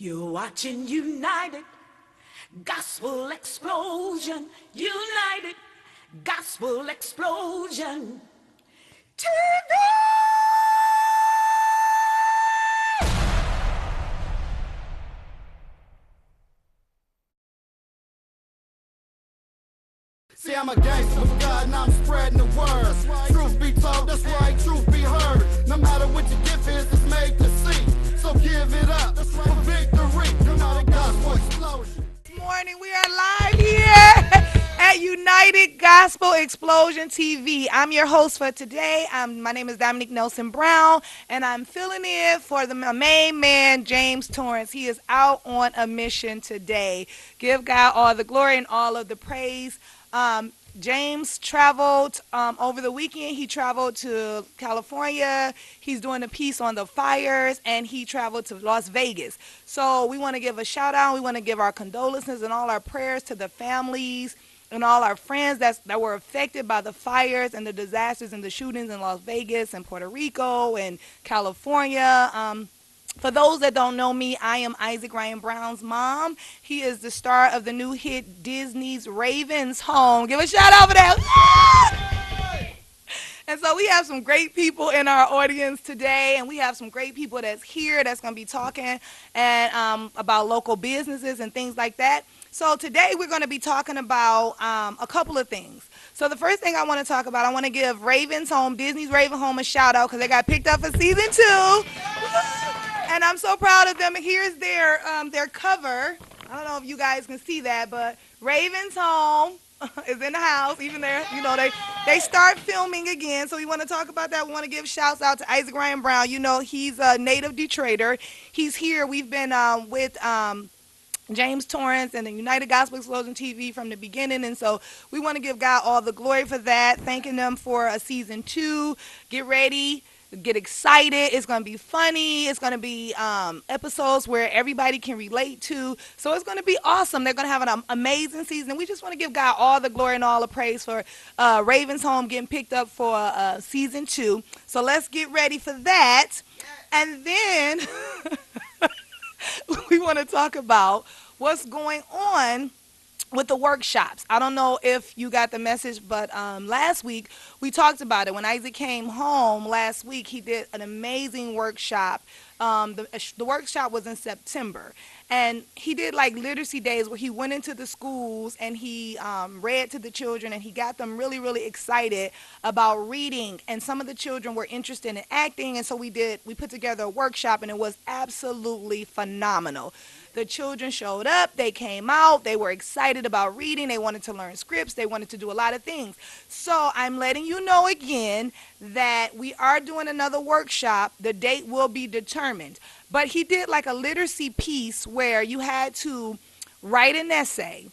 You're watching United Gospel Explosion. United Gospel Explosion. TV! See, I'm a gangster with God and I'm spreading the word. Truth be told, that's right, truth be heard. No matter what your gift is, it's made to see. So give it up for victory. United Gospel Explosion. Good morning. We are live here at United Gospel Explosion TV. I'm your host for today. My name is Dominique Nelson Brown, and I'm filling in for my main man, James Torrance. He is out on a mission today. Give God all the glory and all of the praise. James traveled over the weekend. He traveled to California. He's doing a piece on the fires, and he traveled to Las Vegas. So we want to give a shout out. We want to give our condolences and all our prayers to the families and all our friends that were affected by the fires and the disasters and the shootings in Las Vegas and Puerto Rico and California. For those that don't know me, I am Isaac Ryan Brown's mom. He is the star of the new hit Disney's Raven's Home. Give a shout out for that. And so we have some great people in our audience today, and we have some great people that's here that's going to be talking and about local businesses and things like that. So today we're going to be talking about a couple of things. So the first thing I want to talk about, I want to give Raven's Home, Disney's Raven's Home, a shout out because they got picked up for season 2. And I'm so proud of them. Here's their cover. I don't know if you guys can see that, but Raven's Home is in the house. Even there, you know, they start filming again. So we want to talk about that. We want to give shouts out to Isaac Ryan Brown. You know, he's a native Detroiter. He's here. We've been with James Torrance and the United Gospel Explosion TV from the beginning, and so we want to give God all the glory for that, thanking them for a season 2. Get ready, get excited. It's going to be funny. It's going to be episodes where everybody can relate to, so it's going to be awesome. They're going to have an amazing season, and we just want to give God all the glory and all the praise for Raven's Home getting picked up for season 2. So let's get ready for that. And then we want to talk about what's going on with the workshops. I don't know if you got the message, but last week we talked about it. When Isaac came home last week, he did an amazing workshop. The workshop was in September, and he did like literacy days where he went into the schools and he read to the children, and he got them really, really excited about reading. And some of the children were interested in acting, and so we put together a workshop, and it was absolutely phenomenal. The children showed up, they came out, they were excited about reading, they wanted to learn scripts, they wanted to do a lot of things. So I'm letting you know again that we are doing another workshop. The date will be determined. But he did like a literacy piece where you had to write an essay,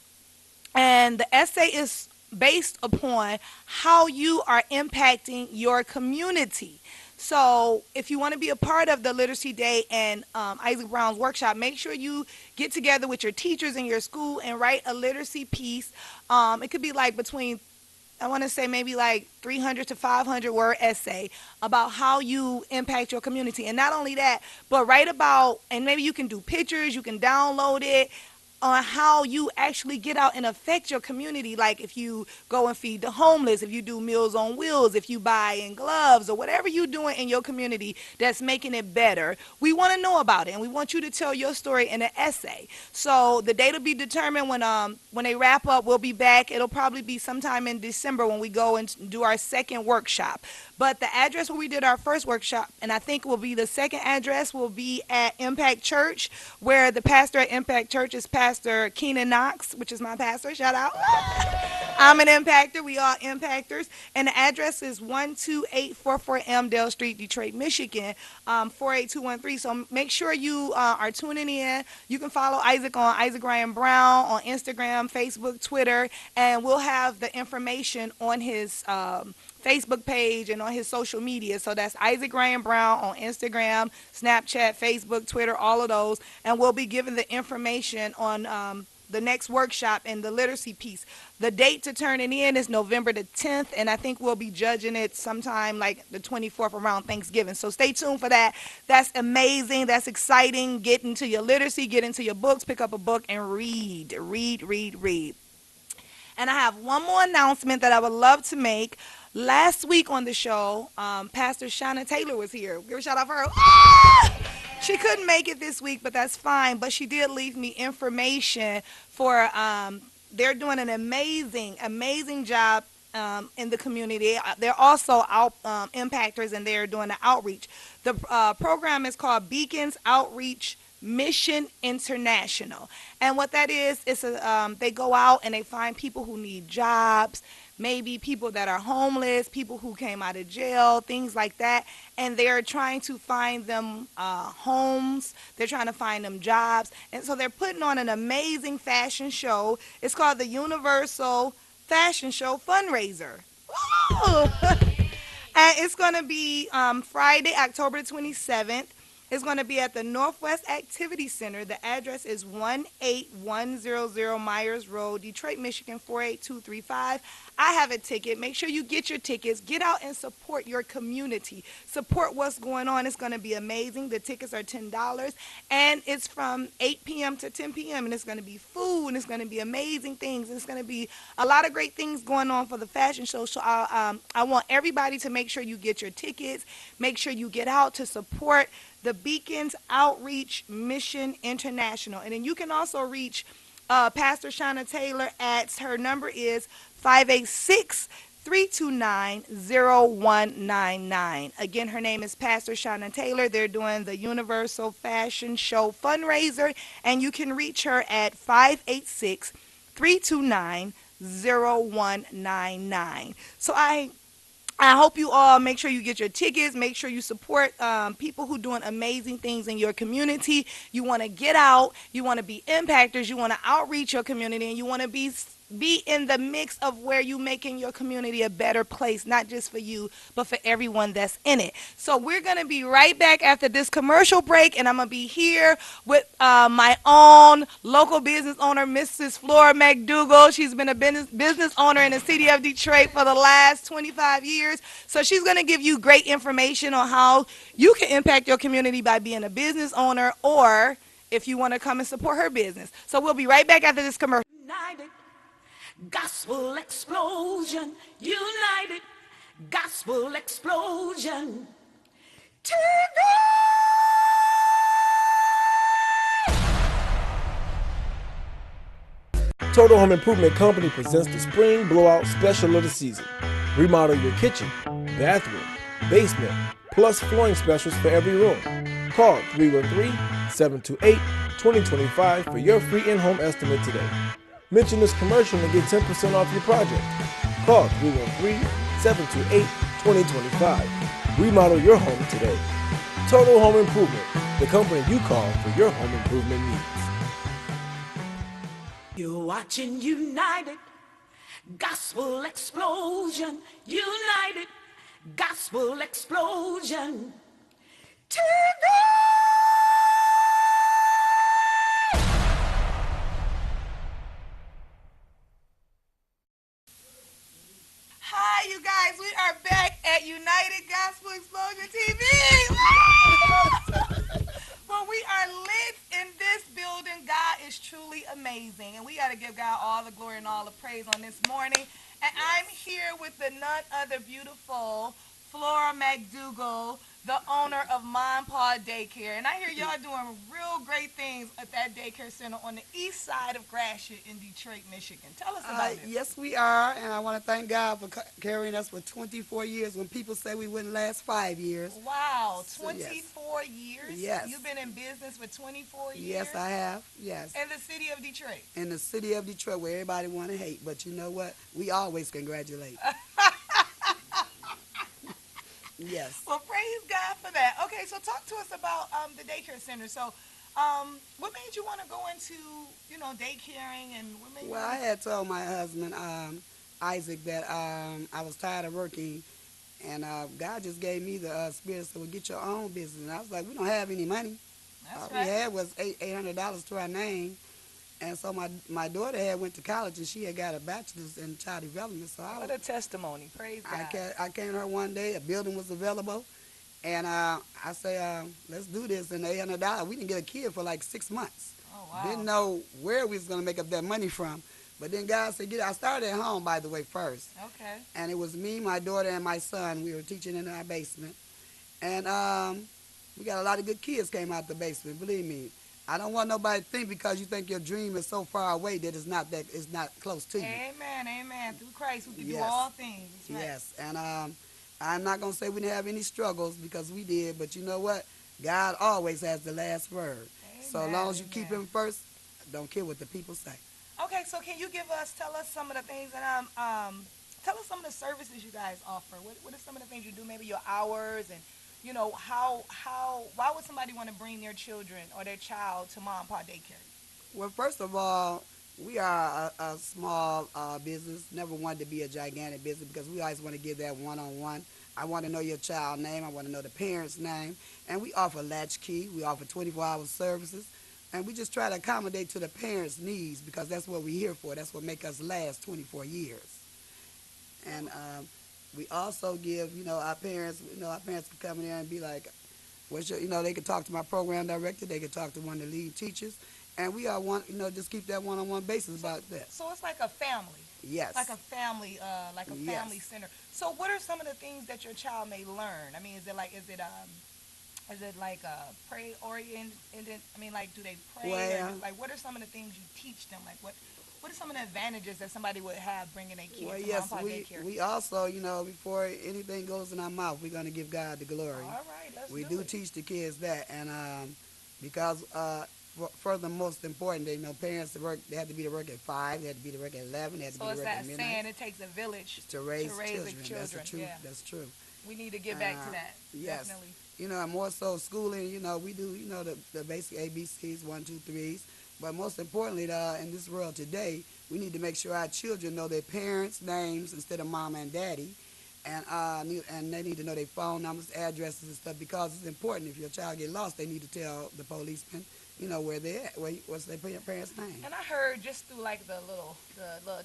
and the essay is based upon how you are impacting your community. So if you want to be a part of the Literacy Day and Isaac Brown's workshop, make sure you get together with your teachers in your school and write a literacy piece. It could be like between, I want to say maybe like 300 to 500 word essay about how you impact your community. And not only that, but write about, and maybe you can do pictures, you can download it, on how you actually get out and affect your community. Like if you go and feed the homeless, if you do Meals on Wheels, if you buy in gloves, or whatever you're doing in your community that's making it better, we want to know about it, and we want you to tell your story in an essay. So the date will be determined when they wrap up. We'll be back. It'll probably be sometime in December when we go and do our second workshop. But the address where we did our first workshop, and I think will be the second address, will be at Impact Church, where the pastor at Impact Church is Pastor Keenan Knox, which is my pastor. Shout out. I'm an impactor. We are impactors. And the address is 12844 Elmdale Street, Detroit, Michigan, 48213. So make sure you are tuning in. You can follow Isaac on Isaac Ryan Brown on Instagram, Facebook, Twitter, and we'll have the information on his Facebook page and on his social media. So that's Isaac Ryan Brown on Instagram, Snapchat, Facebook, Twitter, all of those. And we'll be giving the information on the next workshop and the literacy piece. The date to turn it in is November the 10th, and I think we'll be judging it sometime like the 24th around Thanksgiving. So stay tuned for that. That's amazing. That's exciting. Get into your literacy, get into your books, pick up a book, and read. Read, read, read. And I have one more announcement that I would love to make. Last week on the show, Pastor Shauna Taylor was here. Give a shout out for her. Ah! She couldn't make it this week, but that's fine. But she did leave me information for, they're doing an amazing, amazing job in the community. They're also impactors, and they're doing the outreach. The program is called Beacons Outreach Mission International. And what that is they go out and they find people who need jobs, maybe people that are homeless, people who came out of jail, things like that. And they're trying to find them homes. They're trying to find them jobs. And so they're putting on an amazing fashion show. It's called the Universal Fashion Show Fundraiser. Woo! And it's going to be Friday, October 27th. It's going to be at the Northwest Activity Center. The address is 18100 Myers Road, Detroit, Michigan, 48235. I have a ticket. Make sure you get your tickets. Get out and support your community. Support what's going on. It's going to be amazing. The tickets are $10, and it's from 8 p.m. to 10 p.m., and it's going to be food, and it's going to be amazing things. It's going to be a lot of great things going on for the fashion show. So I want everybody to make sure you get your tickets. Make sure you get out to support the Beacons Outreach Mission International. And then you can also reach Pastor Shauna Taylor at, her number is 586-329-0199. Again, her name is Pastor Shauna Taylor. They're doing the Universal Fashion Show fundraiser, and you can reach her at 586-329-0199. So I hope you all make sure you get your tickets. Make sure you support people who are doing amazing things in your community. You want to get out. You want to be impactors. You want to outreach your community, and you want to be in the mix of where you making your community a better place, not just for you, but for everyone that's in it. So we're going to be right back after this commercial break, and I'm going to be here with my own local business owner, Mrs. Flora McDougall. She's been a business owner in the city of Detroit for the last 25 years. So she's going to give you great information on how you can impact your community by being a business owner, or if you want to come and support her business. So we'll be right back after this commercial. United Gospel Explosion, United Gospel Explosion. TV! Total Home Improvement Company presents the Spring Blowout Special of the season. Remodel your kitchen, bathroom, basement, plus flooring specials for every room. Call 313-728-2025 for your free in-home estimate today. Mention this commercial and get 10% off your project. Call 313-728-2025. Remodel your home today. Total Home Improvement, the company you call for your home improvement needs. You're watching United Gospel Explosion, United Gospel Explosion. TV! Hi, you guys. We are back at United Gospel Explosion TV. Well, we are lit in this building. God is truly amazing, and we got to give God all the glory and all the praise on this morning. And I'm here with the none other beautiful Flora McDougall, the owner of Mom Pa Daycare. And I hear y'all doing real great things at that daycare center on the east side of Gratiot in Detroit, Michigan. Tell us about it. Yes, we are, and I want to thank God for carrying us for 24 years when people say we wouldn't last 5 years. Wow, So, 24 years? Yes. You've been in business for 24 years? Yes, I have, yes. In the city of Detroit? In the city of Detroit, where everybody want to hate, but you know what? We always congratulate. Yes. Well, praise God for that. Okay, so talk to us about the daycare center. So, what made you want to go into, daycaring, and what made Well, I had told my husband, Isaac, that I was tired of working, and God just gave me the spirit, so well, get your own business. And I was like, we don't have any money. That's All right. we had was $800 to our name, And so my daughter had went to college and she had got a bachelor's in child development. So What a testimony. Praise God. I came to her one day. A building was available, and I say, let's do this. And $800, we didn't get a kid for like 6 months. Oh, wow. Didn't know where we was gonna make up that money from. But then God said, I started at home, by the way, first. Okay. And it was me, my daughter, and my son. We were teaching in our basement. And we got a lot of good kids came out the basement, believe me. I don't want nobody to think because you think your dream is so far away that it's not close to you. Amen, amen. Through Christ, we can do Yes. all things. That's right. Yes, and I'm not going to say we didn't have any struggles because we did, but you know what? God always has the last word. So as long as you keep Amen. him first, don't care what the people say. Okay, so can you tell us some of the things that tell us some of the services you guys offer. What are some of the things you do? Maybe your hours and why would somebody want to bring their children or their child to Mom and Pop Daycare? Well, first of all, we are a small business. Never wanted to be a gigantic business because we always want to give that one-on-one. I want to know your child's name. I want to know the parent's name. And we offer latchkey. We offer 24-hour services. And we just try to accommodate to the parents' needs because that's what we're here for. That's what makes us last 24 years. And we also give, our parents can come in there and be like, they can talk to my program director. They can talk to one of the lead teachers. And we are just keep that one-on-one basis about that. So it's like a family. Yes. Like a family, family center. So what are some of the things that your child may learn? I mean, is it like pray oriented? I mean, like, do they pray? Well, Like, what are some of the things you teach them? Like, what are some of the advantages that somebody would have bringing their kids to Mom and Daycare? We also, before anything goes in our mouth, we're going to give God the glory. All right, let's We do do it. teach the kids that, and because further, most important, parents they have to be to work at 5, they have to be to work at 11, they have to So be it's to work that at midnight saying it takes a village to raise the children. That's the children. truth. Yeah. That's true. We need to get back to that. Yes. Definitely. And more so schooling, we do, the basic ABCs, 1, 2, 3s. But most importantly, in this world today, we need to make sure our children know their parents' names instead of mom and daddy. And they need to know their phone numbers, addresses, and stuff because it's important. If your child get lost, they need to tell the policeman, where they're at, what's their parents' name. And I heard just through like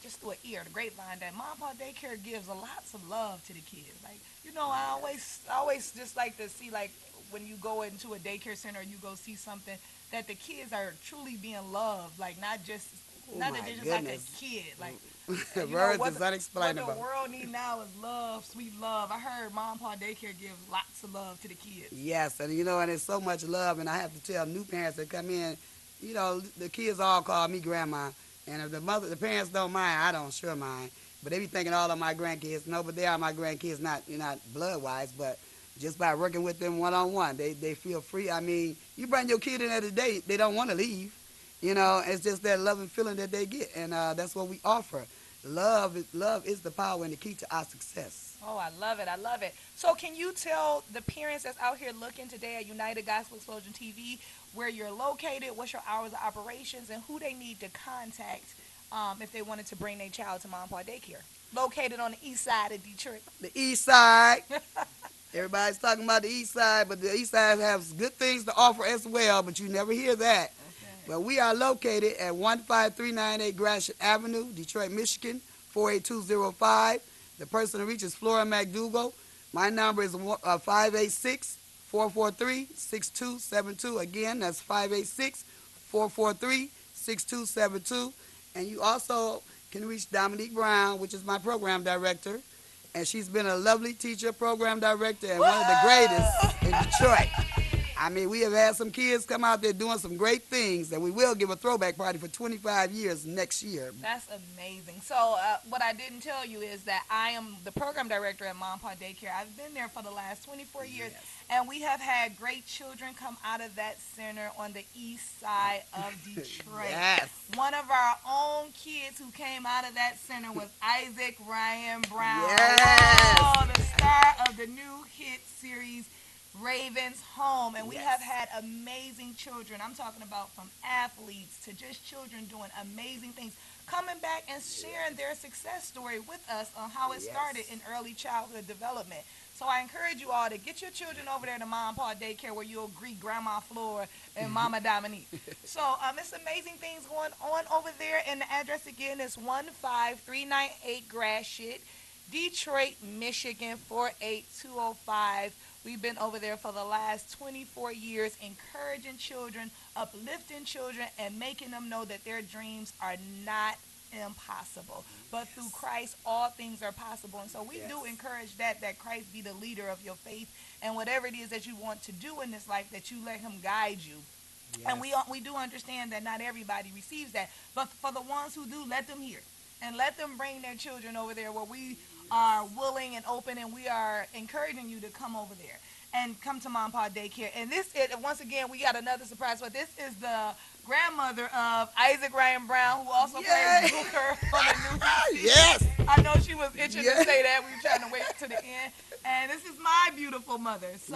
just through an ear, the grapevine, that Mom and Pop Daycare gives lots of love to the kids. Like, I always just like to see, like, when you go into a daycare center, you go see something that the kids are truly being loved, like not just that they're just like a kid, like. Words is unexplainable. What the world needs now is love, sweet love. I heard Mom and Pop Daycare gives lots of love to the kids. Yes, and and it's so much love, and I have to tell new parents that come in, the kids all call me grandma, and if the parents don't mind, I don't sure mind. But they be thinking all of my grandkids. No, but they are my grandkids, not blood-wise, but just by working with them one-on-one, they feel free. I mean, you bring your kid in there today, they don't want to leave. It's just that loving feeling that they get, and that's what we offer. Love is the power and the key to our success. Oh, I love it. I love it. So can you tell the parents that's out here looking today at United Gospel Explosion TV where you're located, what's your hours of operations, and who they need to contact if they wanted to bring their child to Mom and Pop Daycare? Located on the east side of Detroit. The east side. Everybody's talking about the east side, but the east side has good things to offer as well, but you never hear that. But we are located at 15398 Gratiot Avenue, Detroit, Michigan, 48205. The person to reach is Flora McDougall. My number is 586-443-6272. Again, that's 586-443-6272. And you also can reach Dominique Brown, which is my program director. And she's been a lovely teacher, program director, and one of the greatest in Detroit. I mean, we have had some kids come out there doing some great things, and we will give a throwback party for 25 years next year. That's amazing. So what I didn't tell you is that I am the program director at Mom and Pop Daycare. I've been there for the last 24 years, and we have had great children come out of that center on the east side of Detroit. Yes. One of our own kids who came out of that center was Isaac Ryan Brown. Yes. Oh, the star of the new hit series Raven's Home, and we have had amazing children. I'm talking about from athletes to just children doing amazing things, coming back and sharing their success story with us on how it started in early childhood development. So I encourage you all to get your children over there to Mom and Pa Daycare where you'll greet Grandma Flora and Mama Dominique. So it's amazing things going on over there. And the address again is 15398 Gratiot, Detroit, Michigan 48205. We've been over there for the last 24 years encouraging children, uplifting children, and making them know that their dreams are not impossible. But through Christ, all things are possible. And so we do encourage that Christ be the leader of your faith. And whatever it is that you want to do in this life, that you let him guide you. Yes. And we do understand that not everybody receives that. But for the ones who do, let them hear. And let them bring their children over there where we are willing and open, and we are encouraging you to come over there and come to Mom and Pa Daycare. And once again, we got another surprise. But this is the grandmother of Isaac Ryan Brown, who also plays Booker on the new season. Yes. I know she was itching to say that. We were trying to wait to the end. And this is my beautiful mother. So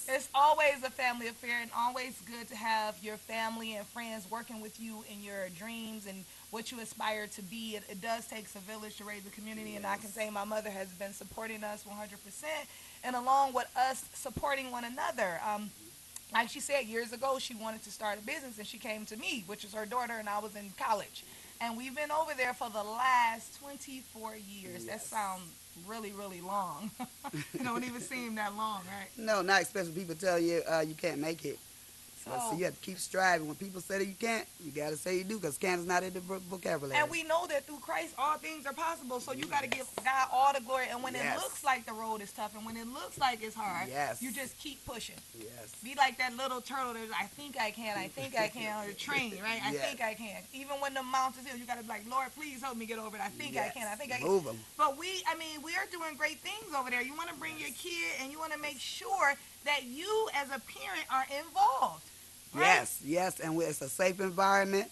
it's always a family affair, and always good to have your family and friends working with you in your dreams and what you aspire to be. It does take a village to raise a community, and I can say my mother has been supporting us 100%, and along with us supporting one another. Like she said, years ago, she wanted to start a business, and she came to me, which is her daughter, and I was in college. And we've been over there for the last 24 years. That sounds really, really long. It don't even seem that long, right? No, not especially people tell you you can't make it. So you have to keep striving. When people say that you can't, you got to say you do, because can't is not in the vocabulary. And we know that through Christ, all things are possible. So you got to give God all the glory. And when it looks like the road is tough, and when it looks like it's hard, you just keep pushing. Be like that little turtle that's, I think I can, or the train, right? I think I can. Even when the mountains hill, you got to be like, Lord, please help me get over it. I think I can. Move them. But we are doing great things over there. You want to bring your kid, and you want to make sure that you as a parent are involved. Right? Yes, and it's a safe environment.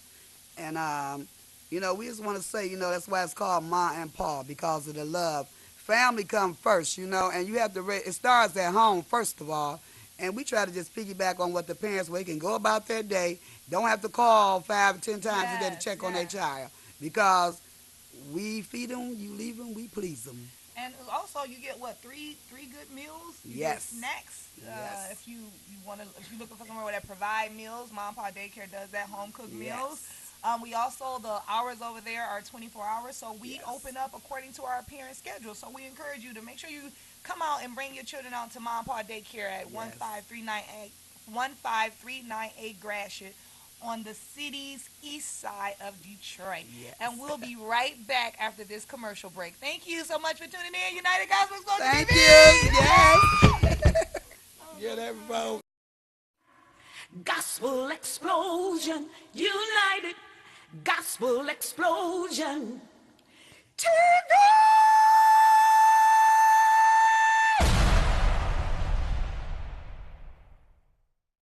And, we just want to say, that's why it's called Ma and Pa, because of the love. Family come first, and you have to, it starts at home, first of all. And we try to just piggyback on what the parents, where they can go about their day, don't have to call 5 or 10 times a day to check on their child. Because we feed them, you leave them, we please them. And also, you get three good meals. You get snacks. If you looking for somewhere that provide meals, Mom and Pa Daycare does that, home cooked meals. We also, the hours over there are 24 hours, so we open up according to our parent schedule. So we encourage you to make sure you come out and bring your children out to Mom and Pa Daycare at 15398 Gratiot, on the city's east side of Detroit. And we'll be right back after this commercial break. Thank you so much for tuning in, United Gospel Explosion Thank TV. you. Yes. Get everybody. Gospel explosion, united. Gospel explosion. TV.